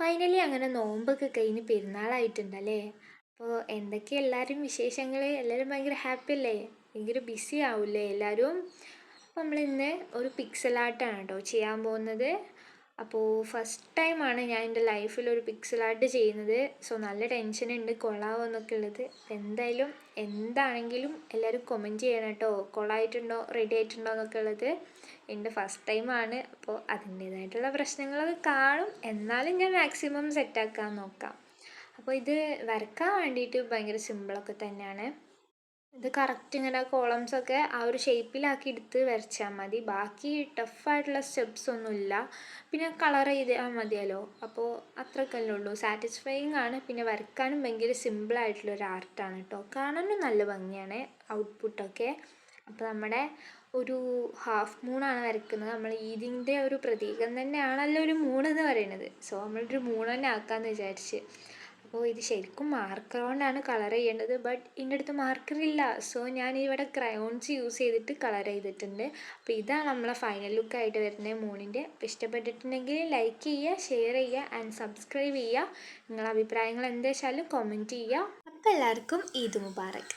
Finally അങ്ങനെ നോമ്പൊക്കെ കഴിഞ്ഞ് പെരുന്നാളായിട്ടുണ്ടല്ലേ. അപ്പോൾ എന്തൊക്കെ എല്ലാവരും വിശേഷങ്ങൾ? എല്ലാവരും ഭയങ്കര ഹാപ്പി അല്ലേ? ഭയങ്കര ബിസി ആവൂലേ എല്ലാവരും? അപ്പോൾ നമ്മളിന്ന് ഒരു പിക്സൽ ആർട്ടാണ് കേട്ടോ ചെയ്യാൻ പോകുന്നത്. അപ്പോൾ ഫസ്റ്റ് ടൈമാണ് ഞാൻ എൻ്റെ ലൈഫിൽ ഒരു പിക്സൽ ആർട്ട് ചെയ്യുന്നത്. സോ നല്ല ടെൻഷനുണ്ട് കൊള്ളാവോ എന്നൊക്കെ ഉള്ളത്. എന്തായാലും എന്താണെങ്കിലും എല്ലാവരും കമൻറ്റ് ചെയ്യണം കേട്ടോ, കൊള്ളായിട്ടുണ്ടോ റെഡി ആയിട്ടുണ്ടോ എന്നൊക്കെ ഉള്ളത്. എൻ്റെ ഫസ്റ്റ് ടൈമാണ്, അപ്പോൾ അതിൻ്റേതായിട്ടുള്ള പ്രശ്നങ്ങളൊക്കെ കാണും. എന്നാലും ഞാൻ മാക്സിമം സെറ്റാക്കാൻ നോക്കാം. അപ്പോൾ ഇത് വരക്കാൻ വേണ്ടിയിട്ട് ഭയങ്കര സിമ്പിളൊക്കെ തന്നെയാണ്. ഇത് കറക്റ്റ് ഇങ്ങനെ കോളംസൊക്കെ ആ ഒരു ഷേപ്പിലാക്കി എടുത്ത് വരച്ചാൽ മതി. ബാക്കി ടഫായിട്ടുള്ള സ്റ്റെപ്സ് ഒന്നുമില്ല. പിന്നെ കളർ ചെയ്താൽ മതിയല്ലോ. അപ്പോൾ അത്രയ്ക്കല്ലേ ഉള്ളൂ. സാറ്റിസ്ഫൈയിങ് ആണ്. പിന്നെ വരക്കാനും ഭയങ്കര സിമ്പിളായിട്ടുള്ളൊരു ആർട്ടാണ് കേട്ടോ. കാണാനും നല്ല ഭംഗിയാണ് ഔട്ട്പുട്ടൊക്കെ. അപ്പോൾ നമ്മുടെ ഒരു ഹാഫ് മൂണാണ് വരയ്ക്കുന്നത്. നമ്മൾ ഈദിൻ്റെ ഒരു പ്രതീകം തന്നെയാണല്ലോ ഒരു മൂണെന്ന് പറയുന്നത്. സോ നമ്മളൊരു മൂൺ തന്നെ ആക്കാമെന്ന് വിചാരിച്ച്. അപ്പോൾ ഇത് ശരിക്കും മാർക്കർ കൊണ്ടാണ് കളർ ചെയ്യേണ്ടത്. ബട്ട് എൻ്റെ അടുത്ത് മാർക്കറില്ല. സോ ഞാൻ ഇവിടെ ക്രയോൺസ് യൂസ് ചെയ്തിട്ട് കളർ ചെയ്തിട്ടുണ്ട്. അപ്പോൾ ഇതാണ് നമ്മളെ ഫൈനൽ ലുക്കായിട്ട് വരുന്നത് മൂണിൻ്റെ. അപ്പോൾ ഇഷ്ടപ്പെട്ടിട്ടുണ്ടെങ്കിൽ ലൈക്ക് ചെയ്യുക, ഷെയർ ചെയ്യുക ആൻഡ് സബ്സ്ക്രൈബ് ചെയ്യുക. നിങ്ങളുടെ അഭിപ്രായങ്ങൾ എന്താ വെച്ചാലും കമൻറ്റ് ചെയ്യുക. അപ്പോൾ എല്ലാവർക്കും ഈദ് മുബാറക്.